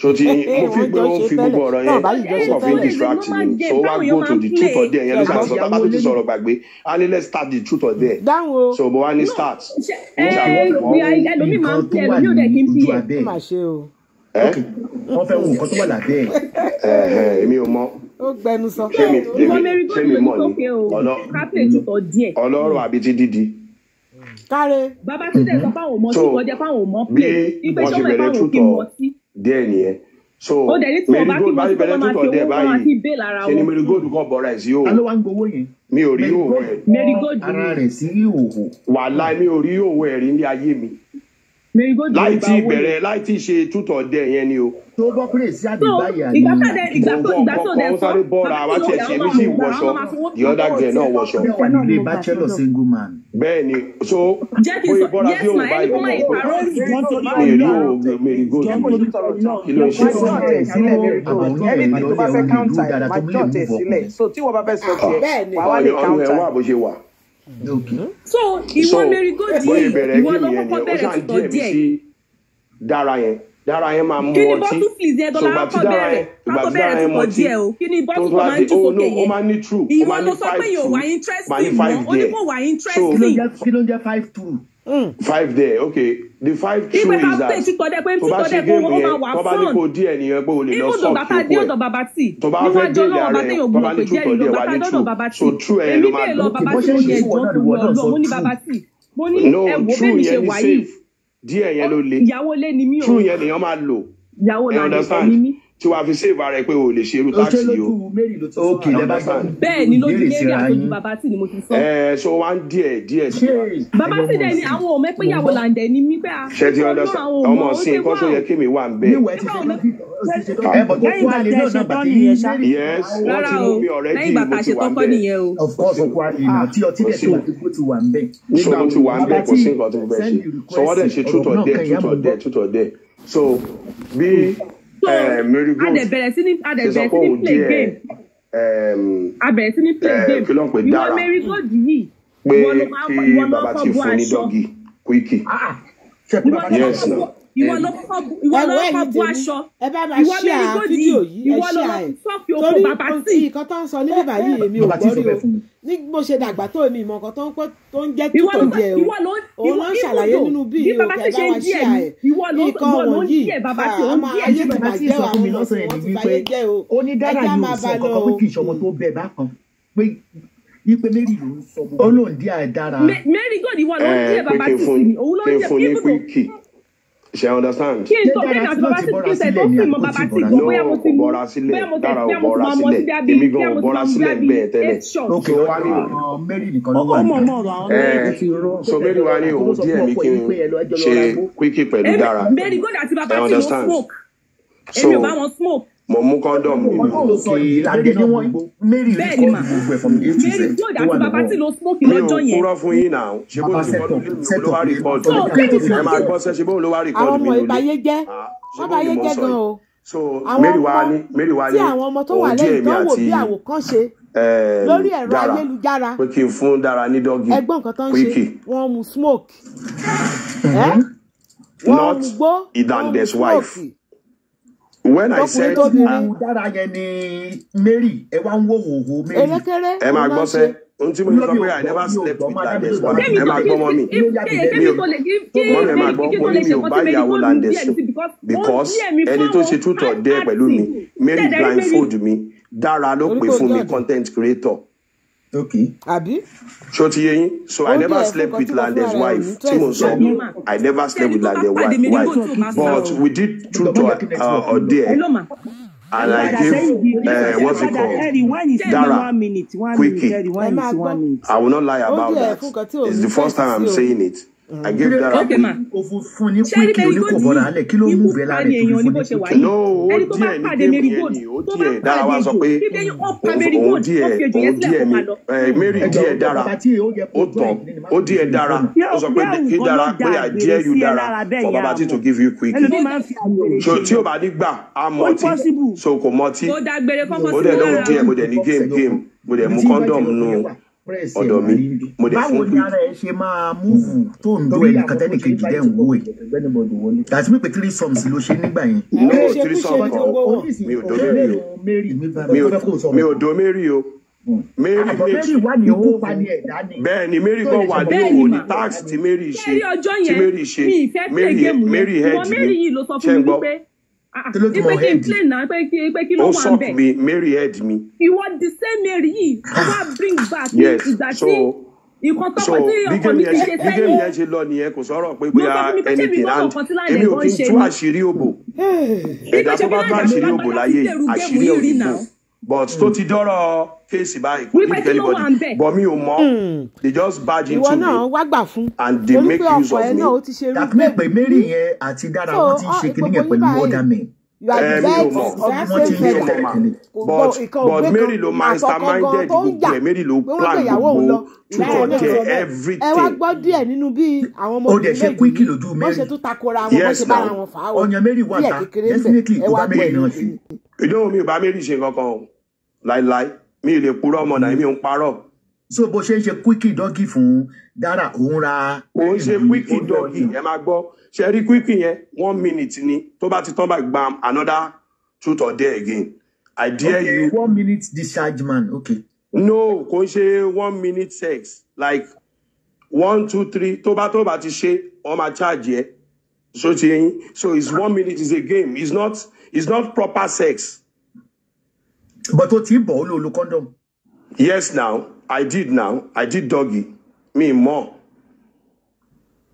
so ti mo fi gbé wọn fi gbogbo ọ̀rọ̀ yẹn wọn fi distract me so wá go to the truth or dare yẹn ló sàn sọ tábà tó ti sọ̀rọ̀ gbàgbé a ní let's start the truth or dare so mo wá ní start. ẹlòmíì máa ń pè ẹlòmíì ò dẹ̀ kí n fi ẹ̀. wọ́n fẹ́ wo nǹkan tó wà lábẹ́ ẹ̀. èmi ò mọ̀. ó gbẹnu sọ. ṣé mi mọ̀ ni ọlọ́rọ̀ àbí ti dídí. káre. bàbá tí dẹ̀ sọ fáwọn ọmọ tí wọ́n jẹ́ fáwọn ọmọ pé ìgbésẹ̀ wọn fáwọn òkè mọ̀ sí. díẹ̀ nìyẹn so Marigold bá ti bẹ̀rẹ̀ tútọ̀ díẹ̀ báyìí ṣe ni Marigold kọ́ bọ̀ra ẹ̀ sí òwò alo wa ń gbowó yẹn mi ò rí òwò ẹ̀ ara rẹ̀ sí òwò wàhálà mi ò rí òwò ẹ̀ rí ní ayé mi láì tí ìbẹ̀rẹ̀ láì tí ṣe tútọ̀ díẹ̀ yẹn ni o. tó bọ́ péré sí àdìbáyà ni ìgbà tó dẹ̀ sáré bọ́ra wá tiẹ̀ ṣe mí sí ìwọṣọ the other girl náà wọṣọ. wà nílé bachelor single man. bẹ́ẹ̀ ni so bóyá bọ́ra bí òun báyìí wọ́n mi rí òwò Marigold kí ló ń ṣe. ẹni tó bá fẹ́ counter ẹ̀ máa jọ̀ tẹ̀ sílẹ̀ so tí wọ́n bá fẹ́ sọ tiẹ̀ wà wá lè counter. ọ̀rọ̀ ẹ̀ wà bó ṣe wà. so ìwọ Marigold yìí ìwọ ló kọ́kọ́ bẹ̀rẹ̀ tutọ̀ díẹ̀. dára yẹn máa mú kí ni ọtí bọ́tù fìlìsì ẹ̀ dọ́là kọ́ bẹ̀rẹ̀ tutọ̀ díẹ̀ o kí ni bọ́tù kọ́ máa ń jù sókè yẹn ìwọ ló sọ pé yóò wá interesting mọ́ ó ní kò wá interesting. kí ló ń jẹ́ 5-2. 5 there okay the 5 true is that tó bá ṣe géèmù yẹn tó bá ní kò díẹ̀ nìyẹn pé o lè lọ sọ́ọ̀kì òkú ẹ̀ tó bá fẹ́ délé rẹ̀ tó bá ní túbọ̀ díẹ̀ wá ní true so true ẹ̀ ló máa lò no true yẹn ní safe díẹ̀ yẹn ló le true yẹn lèèyàn máa lò ẹ̀ understand tí wàá fi save ara ẹ pé o lè ṣe irú táàkì yìí o bẹ́ẹ̀ ni lójú Mary àtọ́jú bàbá tí ni mo ti sọ. so wá ń díẹ̀ sí i. bàbá tí dẹ̀ ni àwọn ọmọ ẹgbẹ́ ìyàwó làǹdẹ̀ ni mí bẹ́ẹ̀. ṣe ti understand ọmọ ọ̀sìn nǹkan tó yẹ kémi wà ń bẹ̀. yes wọ́n ti mú mi already mo ti wà ń bẹ̀. of course ọkọ ìnà tí ọtí dẹ̀ tó ti wà ń bẹ̀. so mo ti wà ń bẹ̀ kò sí nǹkan tó ń bẹ̀ ṣe so wọ́n dẹ̀ ṣe tútọ̀ dẹ̀ so bí Marigold ṣe sọ pé òun díẹ̀ abẹ̀rẹ̀ sí ní play game kí ló ń pè dára ìwọ Marigold yìí pé kí bàbá ti fún ní dọ́gì Quickie yes na. ìwọ ló kọ́ bu aṣọ ẹ bá máa ṣí à fídíò yìí ẹ ṣí à ẹ torí nǹkan tó ń sọ ní bíbá yìí èmi ò gbọ́ rí o ní bó ṣe dàgbà tó èmi ìmọ̀ nǹkan tó ń jẹ́ tútọ̀ díẹ̀ o òun ló ń ṣàlàyé nínú bí o kẹ bá wa ṣí à ẹ nǹkan wọ̀nyí àmọ́ ayé ti bàjẹ́ o àwọn ọmọ tí wọ́n ti báyé jẹ́ o ẹja máa bá lọ o. Ipe Mary ló ń sọ gbogbo. Olóhùn díẹ̀ dára. Marigold ìwọ ló ń díẹ̀ bàbá tí sí ni òun ló ń jẹ́ Quickie. Ṣe understand? Kí n tó bẹ́ẹ̀ àti bàbá tí kí n tẹ̀ tó fi mọ bàbá tí gbọ́ bóyá mo ti mú bọ́ra sílẹ̀ dára ò bọ́ra sílẹ̀ èmi gan ò bọ́ra sílẹ̀ bẹ́ẹ̀ tẹ́lẹ̀. Ok wá ní Mary nìkan ló wà ní. So Mary wá ní òun díẹ̀ mi kí n ṣe Quickie pẹ̀lú dára. Marigold àti bàbá tí ló smoke. Èmi ò bá wọn smoke. Mo mú condom mi. Ìlànà ni wọ́n Mary rí kọ́ gbogbo ẹ̀ from A to Z. Marigold àti bàbá tí ló smoke lọ́jọ́ yẹn. Mi ò kúrọ́ fún yín náà. Ṣé bó ti kọ́ ló wá rìpọ́ọ̀tù? Ẹ máa gbọ́ sẹ́ ṣe bó ló wá rìpọ́ọ̀tù mi lórí. àwọn ọmọ ìbáyé jẹ́ wọ́n báyé jẹ́ gan o. So Mary wá ní tí àwọn ọmọ tó wà lẹ́yìn tó wò bí àwòkọ́ṣe lórí ẹ̀rọ ayélujára pé kí n fún dára ní dọ́gì ẹgbọ́n nǹkan tó ń ṣe wọ́n mu smoke wọ́n mu gbó Idan Des wife. When I said dára yẹn ni Mary ẹ wá ń wò wò Mary. Ẹ máa gbọ́ sẹ́ ohun tí mo ní sọ pé I never slept with Idan Des wife. Ẹ máa gbọ́ mọ́ mi. Mọ́ mi máa gbọ́ mo ní mi ò bá ìyàwó Landes sùn because ẹni tó ṣe tútọ̀ dẹ́ pẹ̀lú mi Mary blindfold mi dára ló pè fún mi content creator. Okay. Àbí? So ti yé yín so I never slept with Landes wife tí mo sọ I never slept with Landes wife but we did tutor there and I gave what's it called Dara Quickie. I will not lie about that. It's the first time I'm saying it. I gave Dara fún ní Quickie oníkòbọ̀rà alẹ̀ kí ló mú bẹ́ẹ̀ lára ẹ̀ tó fún ní Quickie. No ó díẹ̀ ní géèmù yẹn ni ó díẹ̀ Dara wá sọ pé òun díẹ̀ mi Mary díẹ̀ Dara ó tàn ó díẹ̀ Dara ó sọ pé kí Dara pé I dare you Dara for Babati to give you Quickie. So tí o bá ní gbà á mọtí so kò mọtí ó dẹ̀ lóhùn díẹ̀ mo dẹ̀ ní game mo dẹ̀ mú condom nù ọ̀dọ̀ mi mo dẹ̀ fún Quickie. Báwo ni ara ẹ ṣe máa múùfù tó ń do ẹnì kan tẹ́nìkejì dẹ́ ń wò ẹ̀ láti pípé 3 songs ló ṣe nígbà yẹn. no 3 songs kan mi ò do Mary o mi ò do Mary o Mary méjì bẹ́ẹ̀ ni Mary kan wà ní òwò ní tax tí Mary ṣe Mary head mi ṣe ń gbọ́ ó sọ̀k mi Mary head mi. You want the same Mary yìí wá bring back yes so ìkan tọkọ tí ọkọ mi ti ṣe sẹ́yìn. bí géèmì yẹn ṣe lọ nìyẹn kò sọ̀rọ̀ pé bóyá anything and èmi ò kí n tú àṣírí òbò ẹ̀dá tó bá tú àṣírí òbò láyé àṣírí òbò but tó ti dọ́rọ̀ kéèsì báyìí kò ní kẹ́lẹ́bọ̀dì but mi ò mọ̀ they just barge into me and they make use of me. dàpẹ́ pé Mary yẹn àti Dara wọ́n ti ṣe kíní yẹn pẹ̀lú other men. But Mary ló masterminded gbogbo ẹ̀ Mary ló plan gbogbo tuntun everything. ẹ wá gbọ́ díẹ̀ nínú bí àwọn ọmọ ó dẹ̀ ṣe Quickie lójú Mary. wọ́n ṣe tún takora wọn wọ́n ṣe bára wọn fà á o. ọ̀yàn Mary wà ta definitely kò bá Mary náà sí. ìdóhùn mi ò bá Mary ṣe kankan o láíláí mi ì lè purọ́ ọmọ náà mi ò ń parọ́. so bó ṣe ń ṣe Quickie doggy fún Dara òun ra. òun ṣe Quickie doggy ẹ máa gbọ́ ṣe rí Quickie yẹn 1 minute ni tó bá ti tán bá gbam another truth or dare again I dare you. 1 minute discharge man okay. no kò ń ṣe 1 minute sex like 1 2 3 tó bá ti ṣe wọ́n máa charge yẹ so ti yẹn so it's 1 minute is a game it's not proper sex. but o ti bọ̀ ó lo condom. yes now I did doggy me more.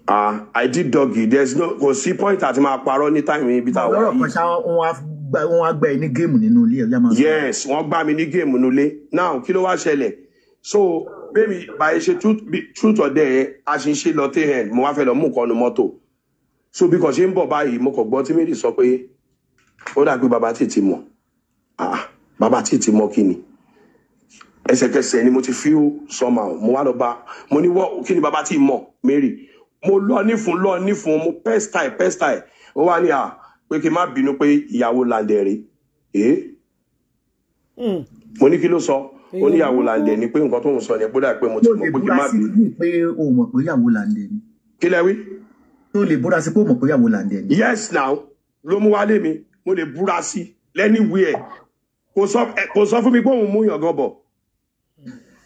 I did doggy there's no kò sí point àti máa parọ́ ní time yìí bí tá a wà yìí. ọ̀rọ̀ kan ṣá wọ́n á gbá ẹ ní géèmù nínú ilé ọ̀yá máa. yes wọ́n gbá mi ní géèmù nínú ilé now kí ló wá ṣẹlẹ̀ so baby báyìí ṣe truth or dare yẹn a ṣe ń ṣe lọ tẹ́ ẹ̀ mo wá fẹ́ lọ mú nǹkan nu mọ́tò so bí kò ṣe ń bọ̀ báyìí mo kàn gbọ́ tí Mary sọ pé ó dà pé bàbá tètè mọ̀ bàbá tètè mọ̀ kí ni ẹsẹ̀kẹsẹ̀ ni mo ti feel somehow mo wá lọ bá mo ní wọ́n kí ni bàbá tí mọ̀ Mary mo lọ nífun mo pẹ́stàì ó wá ní pé kí n má bínú pé ìyàwó làǹdẹ̀ rè mo ní kí ló sọ ó ní ìyàwó làǹdẹ̀ ni pé nǹkan tó ń sọ ni gbọ́dọ̀ pé mo ti mọ̀ pé kí n má bínú. pé o mọ̀ pé ìyàwó làǹdẹ̀ ni. kí lẹ wí. tó lè búra sí pé o mọ̀ pé ìyàwó làǹdẹ̀ ni. yes now ló mú wálé mi mo lè búra sí lẹ́niwẹ̀ẹ́ kò sọ fún mi pé òun mú yàn gan bọ̀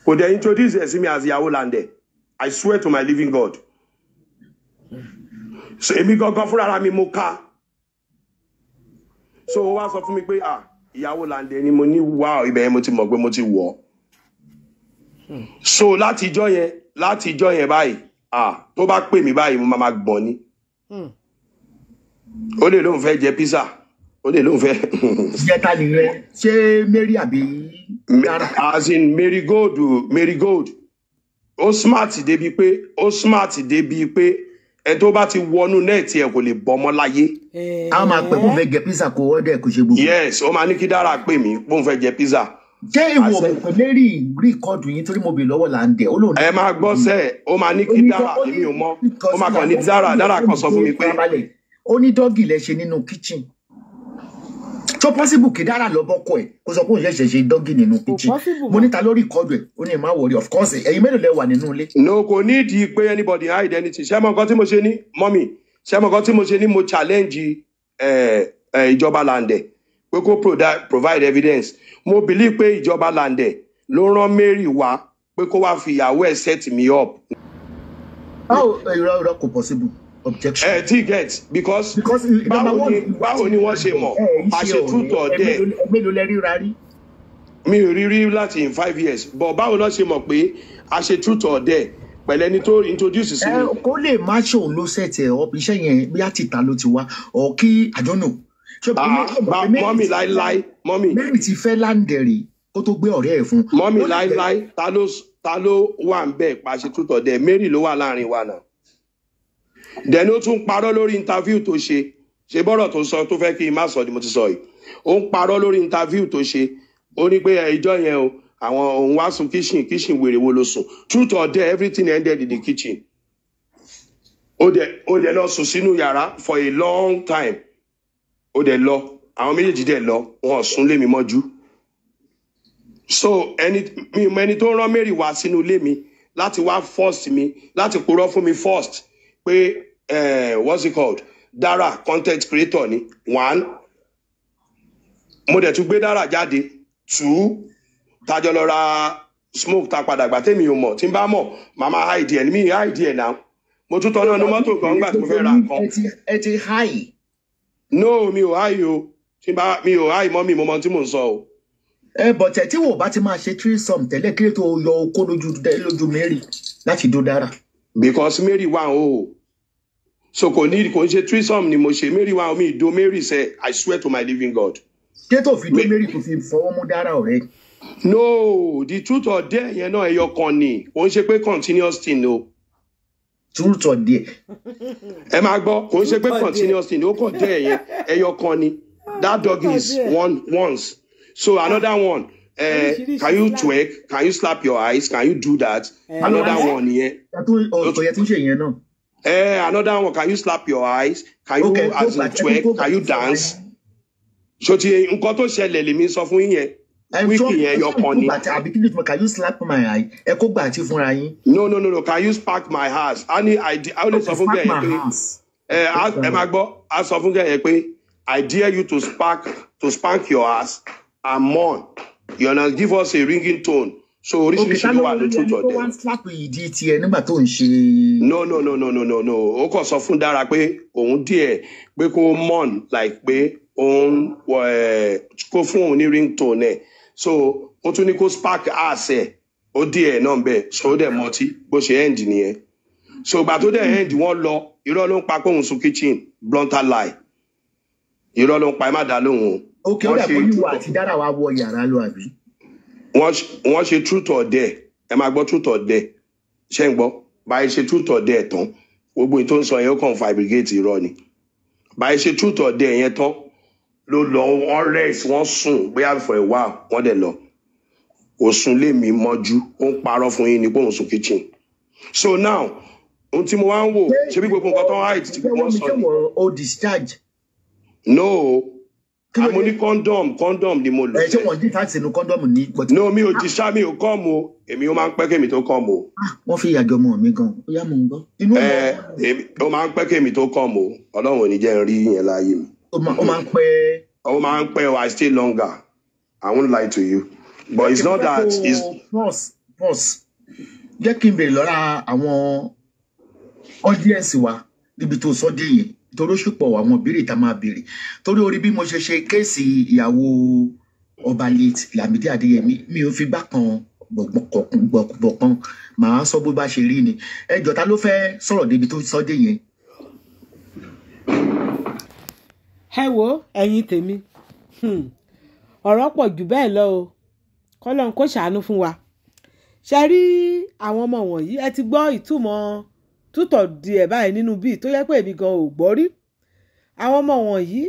kò dẹ̀ introduce ẹ̀ sí mi as ìyàwó làǹdẹ̀ I swear to my living God. so èmi gangan fúnra mi mo ká so wá sọ fún mi pé ìyàwó làǹdẹ̀ ni mo ní wá ibẹ̀ yẹn mo ti mọ̀ pé mo ti wọ̀ so látijọ́ yẹn báyìí tó bá pè mí báyìí mo máa gbọ̀n ni ó lè lóun fẹ́ jẹ pizza ó lè lóun fẹ́. jẹta nìyẹn ṣé Mary àbí Dara. as in Marigold ó smart débi pé ẹ tó bá ti wọnú nẹ́ẹ̀tì ẹ kò lè bọ́ mọ́ láyé. a máa pẹ́ kó fẹ́ jẹ pizza kó ọdẹ kò ṣe gbogbo. yes ó máa ní kí Dara pè mí kó fẹ́ jẹ pizza. ṣé ìwọ pẹ̀lú Mary rìkọ́dù yín torí mo bè lọ́wọ́ là ń dẹ̀ ó lòun. ẹ máa gbọ́ sẹ́ẹ̀ ó máa ní kí Dara èmi ò mọ̀ ó máa kàn ní Dara kan sọ fún mi pé. ó ní dọ́gì lẹ ṣe nínú kitchen tó possible kí Dara lọ bọ́kọ ẹ̀ kó sọ pé òun ṣẹ̀ṣẹ̀ ṣe dọ́gì nínú kitchen mo níta lórí rìkọ́dù ẹ̀ ó ní má worry of course ẹ̀yin mélòó lẹ wà nínú ilé. no kò ní ìdí pé anybody hide anything ṣé mo nǹkan tí mo ṣe ní mọ́mì ṣé mo nǹkan tí mo ṣe ní mo challenge ìjọba làǹdẹ̀ pé kó provide evidence mo believe pé ìjọba làǹdẹ̀ ló rán Mary wá pé kó wá fi ìyàwó ẹ̀ set me up. irọ́ kò possible. Objection. Get because báwo ni wọ́n ṣe mọ̀ a ṣe truth or dare. mélòó lẹ ríra rí. mi ò rí láti in 5 years but báwo lọ ṣe mọ̀ pé a ṣe truth or dare pẹ̀lú ẹni tó introduce sí mi. kó lè má ṣòun ló set ẹ̀ up iṣẹ́ yẹn bí àtìta ló ti wá or kí I don't know. mọ́mì láíláí mọ́mì. Mary ti fẹ́ láǹdẹ̀rì kó tó gbé ọ̀rẹ́ ẹ̀ fún. mọ́mì láíláí ta ló wà ń bẹ̀ pa ṣe truth or dare Mary ló wà láàrin wa náà. Then ó tún parọ́ lórí interview tó ṣe bọ́rọ̀ tó sọ tó fẹ́ kí n má sọ ni mo ti sọ yìí ó ń parọ́ lórí interview tó ṣe ó ní pé ìjọ yẹn o àwọn òun wá sùn kitchen wèrè wo ló sùn truth or dare everything ended in the kitchen ó dẹ̀ lọ sùn sínú yàrá for a long time ó dẹ̀ lọ àwọn méjèèjì dẹ̀ lọ wọn sùn lé mi mọ́jú so ẹni tó rán Mary wá sínú ilé mi láti wá first mi láti purọ́ fún mi first pé what's it called Dara content creator ni 1 mo dẹ̀ tún gbé Dara jáde 2 tájọ lọ ra smoke ta padà gbà tèmi ò mọ̀ tí n bá mọ̀ màmá hide ẹ̀ ní mi hide ẹ̀ náà mo tún tọ́nà ní mọ́tò kan gbà tí mo fẹ́ ra nǹkan. ẹ ti hide. no mi ò hide o mi ò hide mọ́ mi mo mọ tí mò ń sọ o bọ̀tẹ̀ tí wò bá ti máa ṣe threesome tẹ́lẹ̀ kí ló tó yọ okó lójú Mary láti dó dára. Because Mary wà o so kò ní kò ń ṣe threesome ni mo ṣe Mary wà mi ìdó Mary say I swear to my living God. Ṣé tó fi dó Mary kò fi fọwọ́ mú dára ọ̀rẹ́? No, the truth or dare yẹn náà ẹyọ kan ni kò ń ṣe pé continuous thing o. Truth or dare. Ẹ máa gbọ́ kò ń ṣe pé continuous thing ó kàn dare yẹn ẹyọ kan ni. That dog is once. So another one, can you twerk? Can you slap your eyes? Can you do that? Another one, yeah. Another one, can you slap your eyes? Can you as in twerk? Can you dance? So nǹkan tó ṣẹlẹ̀ lèmi sọ fún yín yẹn. Wíìkì yẹn yọ kan ni. Can you slap my eye? Ẹ kó gbà tí fúnra yín. No. Can you spark my ass? I only sọ fún gẹ̀ yẹn pé. Ẹ máa gbọ́, a sọ fún gẹ̀ yẹn pé. I dare you to spank your ass and more. You know, give us a ringing tone. So oríṣiríṣi ló wà ní truth or dare. Slap ìdí tiẹ̀ nígbà tó ń ṣe. No. Ó kàn sọ fún Dára pé òun díẹ̀ pé kó mourn like pé òun kó fún òun ní ringtone ẹ̀. So ó tún ní kó spark ass ẹ̀ ó díẹ̀ náà bẹ́ẹ̀ so ó dẹ̀ mọtí bó ṣe end nìyẹn. So ìgbà tó dẹ̀ end wọ́n lọ irọ́ ló ń pa pé òun sun kitchen blunter lie. Irọ́ ló ń pa ẹ má dá lóhùn. Ok, ó dàpọ̀ yíwọ àti Dára wa wọ yàrá lọ àbí. Wọ́n ṣe truth or dare. Ẹ máa gbọ́ truth or dare. Ṣé ń gbọ́? Báyìí ṣe truth or dare tán. Gbogbo ètò ń sọ yẹn ó kàn fabricate irọ́ ni. Báyìí ṣe truth or dare yẹn tán. Ló lọ wọ́n rest wọ́n sùn bóyá for a while wọ́n dẹ̀ lọ. Òsùn lè mí mọ́jú ó ń parọ́ fún yín ní pé òun sùn kitchen. So now ohun tí mo wá ń wò ṣe bí gbogbo nǹkan tó ń hide tí wọ́n sọ ni. O discharge. No, àmọ́ ní condom ni mo lò. Ṣé wọ́n dín táàsì inú condom ní. No, mi ò discharge mi ò come o, èmi ó máa ń pẹ́ kémi tó come o. Wọ́n fi ìyàjọ ọmọ mi gan, ó yá mò ń gbọ́. Ó máa ń pẹ́ kémi tó come o, Ọlọ́run ò ní jẹ́ n rí yẹn láyé mi. Ó máa ń pẹ́. Ó máa ń pẹ́ o, I stay longer, I won't lie to you, but it's not that it's. Pause. Jẹ́ kí n bèrè lọ́ra àwọn audience wa níbi tó sọ dé yẹn. Torí ó ṣùpọ̀ àwọn ìbéèrè tá máa béèrè torí orí bí mo ṣe ṣe kéèsì ìyàwó ọba late Lámídì Adéyẹmí mi ò fi gbá kan gbọ̀kan màá sọ bó bá ṣe rí ni ẹjọ́ ta ló fẹ́ sọ̀rọ̀ débi tó sọ́dé yẹn. ẹ wo ẹ̀yin tèmi ọ̀rọ̀ pọ̀ jù bẹ́ẹ̀ lọ o kọ́lọ́n kó ṣàánú fún wa ṣe rí àwọn ọmọ wọ̀nyí ẹ ti gbọ́ ìtumọ̀ tútọ̀ di ẹ̀ báyìí nínú bíi tó yẹ pé èmi gan ò gbọ́ rí àwọn ọmọ wọ̀nyí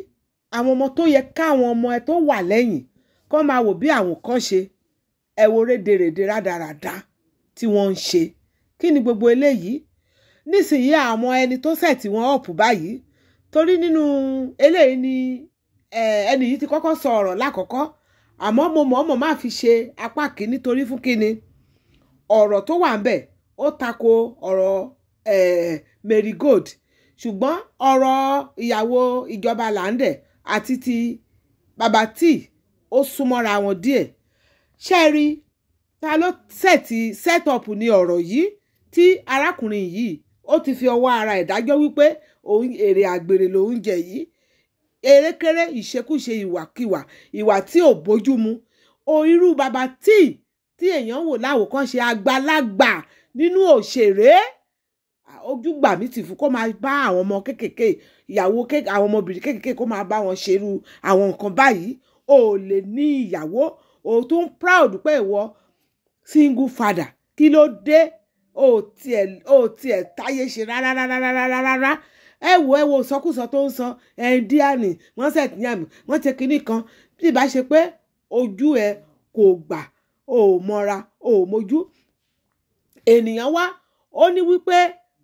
àwọn ọmọ tó yẹ káwọn ọmọ ẹ tó wà lẹ́yìn kó máa wò bí àwọn kan ṣe ẹ wo rédèrèdè rádaràda tí wọ́n ń ṣe kí ni gbogbo eléyìí nísìnyí àwọn ẹni tó sẹ̀ tí wọ́n ọ̀pù báyìí torí nínú eléyìí ni ẹni yìí ti kọ́kọ́ sọ ọ̀rọ̀ lákọ̀ọ́kọ́ àmọ́ mo mọ̀ọ́mọ̀ má fi ṣe apá kìíní torí fún kíni ọ̀rọ̀ tó wà ń bẹ̀ ó tako ọ̀rọ̀ Marigold ṣùgbọ́n ọ̀rọ̀ ìyàwó ìjọba Láńdẹ̀ àti ti bàbá tí ó súnmọ́ra wọn díẹ̀ ṣẹ́ẹ̀rí ta ló set up ní ọ̀rọ̀ yìí tí arákùnrin yìí ó ti fi ọwọ́ ara ẹ̀ dájọ́ wípé òun èrè àgbèrè lòun jẹ yìí erékeré ìṣekúṣe ìwàkiwà ìwà tí ò bójú mu irú bàbá tí èèyàn wò láwòkọ́ṣe àgbàlagbà nínú òṣèré ojúgbà mi ti fún kó máa bá àwọn ọmọ kékèké ìyàwó àwọn ọmọbìnrin kékèké kó máa bá wọn ṣerú àwọn nǹkan báyìí o lè ní ìyàwó o tún proud pé ìwọ single father kí ló dé o tiẹ̀ táyé ṣe rárá ẹ wo sọkúsọ tó ń sọ díàní wọ́n ṣètìyàmù wọ́n ṣe kinní kan bí ìbá ṣe pé ojú ẹ kò gbà o mọ́ra o mójú ènìyàn wá ó ní wípé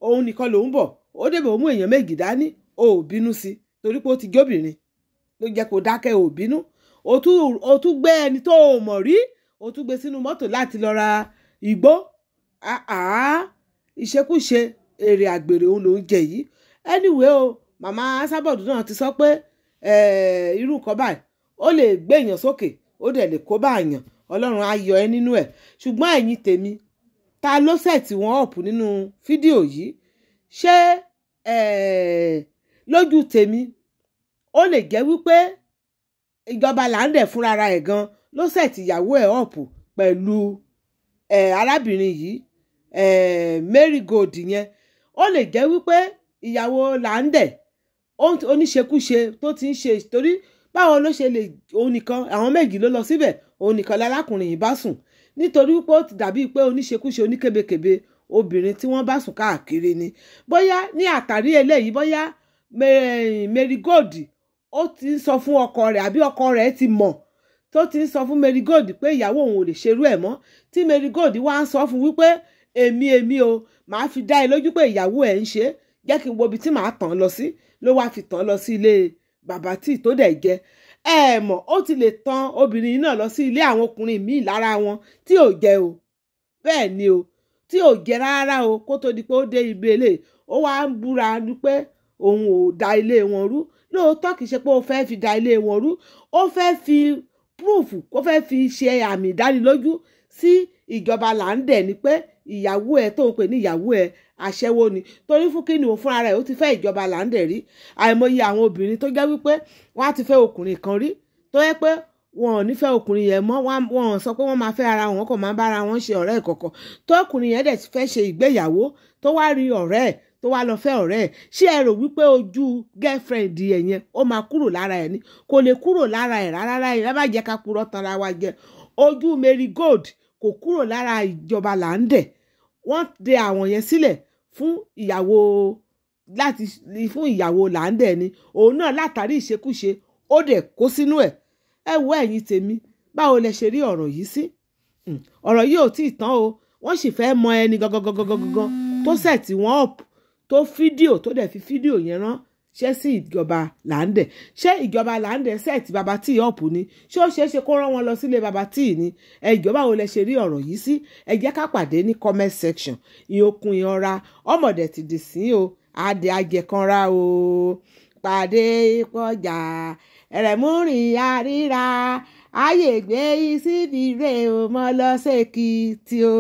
òun nìkan lòun bọ̀ ó débẹ̀ ó mú èèyàn méjì dání ó bínú sí torí pé ó ti jóbìnrin ló jẹ́ kó dákẹ́ ó bínú ó tún gbé ẹni tó mọ̀ rí ó tún gbé sínú mọ́tò láti lọ ra igbó ìṣekúṣe èrè àgbèrè òun lòún jẹ yìí anyway o màmá Sábọ̀dù náà ti sọ pé irú nǹkan báyìí ó lè gbé èèyàn sókè ó dẹ̀ lè kó bá èèyàn Ọlọ́run á yọ ẹ́ nínú ẹ̀ ṣùgbọ́n ẹ̀yin tèmi ta ló sẹ̀ tí wọ́n ọ̀pù nínú fídíò yìí ṣé lójú tèmi ó lè jẹ́ wípé ìjọba Láńdẹ̀ fúnra ẹ̀ gan ló set ìyàwó ẹ̀ up pẹ̀lú arábìnrin yìí Marigold yẹn. Ó lè jẹ́ wípé ìyàwó Láńdẹ̀ oníṣekúṣe tó ti ń ṣe torí báwo ló ṣe lè òun nìkan àwọn méjì ló lọ síbẹ̀ òun nìkan lálákùnrin yìí bá sùn nítorí pé ó ti dàbí pé oníṣekúṣe oníkébékébé obìnrin tí wọ́n bá sùn káàkiri ni. Bóyá ní àtàrí eléyìí bóyá Marigold ó ti ń sọ fún ọkọ rẹ̀ àbí ọkọ rẹ̀ ti mọ̀ tó ti ń sọ fún Marigold pé ìyàwó òun ò lè ṣerú ẹ̀ mọ́ tí Marigold wá ń sọ fún wípé èmi o màá fi dá ẹ lójú pé ìyàwó ẹ̀ ń ṣe jẹ́ kí n wo ibi tí màá tàn lọ sí ló wá fi tàn lọ sí ilé bàbá tí tó dẹ̀ jẹ́ mọ̀ ó ti lè tan obìnrin náà lọ sí ilé àwọn ọkùnrin míì lára wọn tí ò jẹ́ o bẹ́ẹ̀ ni o tí ò jẹ́ rárá o kó tó di pé ó dé ibi ilé ó wá ń búra pé òun ò da ilé wọn rú lóòótọ́ kìí ṣe pé ó fẹ́ fi da ilé wọn rú ó fẹ́ fi proof ó fẹ́ fi ṣe àmì ìdánilójú sí ìjọba Láńdẹ̀ ni pé ìyàwó ẹ̀ tó ń pè ní ìyàwó ẹ̀ aṣẹ́wó ni torí fún kíni òun fúnra rẹ̀ ó ti fẹ́ ìjọba Láńdẹ̀ rí àìmọye àwọn obìnrin tó jẹ́ wípé wọ́n á ti fẹ́ ọkùnrin kan rí tó yẹ pé wọn ò ní fẹ́ ọkùnrin yẹn mọ́ wọn sọ pé wọ́n máa fẹ́ ara wọn kò máa bára wọn ṣe ọ̀rẹ́ ìkọ̀kọ̀ tó ọkùnrin yẹn dẹ̀ ti fẹ́ ṣe ìgbéyàwó tó wá rí ọ̀rẹ́ ẹ̀ tó wá lọ fẹ́ ọ̀rẹ́ ẹ̀ ṣé ẹ rò wípé ojú girlfriend ẹ̀ yẹn ó máa kúrò lára ẹ̀ ni kò lè kúrò lára ẹ̀ rárá ẹ̀ má jẹ́ ká purọ́ tanra wa jẹ ojú Marigold kò kúrò lára ìjọba Láńdẹ̀ wọ́n de àwọn yẹn sílẹ̀ fún ìyàwó Láńdẹ̀ ni òun náà látàrí ìṣekúṣe ó dẹ̀ kó sínú ẹ̀ ẹ wo ẹ̀yin tèmi báwo lẹ ṣe rí ọ̀rọ̀ yìí sí ọ̀rọ̀ yìí ò tí ì tán o wọ́n sì fẹ́ mọ ẹni gangan tó sẹ̀tì wọ́n up tó fídíò tó dẹ̀ fi fídíò yẹn rán ṣé sí ìjọba Láńdẹ̀ ṣé ìjọba Láńdẹ̀ sẹ̀tì bàbá tí up ni ṣé ó ṣeé ṣe kó rán wọn lọ sílé bàbá tí ni ìjọba wo lẹ ṣe rí ọ̀rọ̀ yìí sí ẹ jẹ́ ká pàdé ní comment section ìyókùn ìyanra ọmọdé ti dì sí o adé ajẹkanra o pàdé pọjà ẹrẹmúrin àríra ayé gbé síbi rè o mọ lọ sèkìtì o.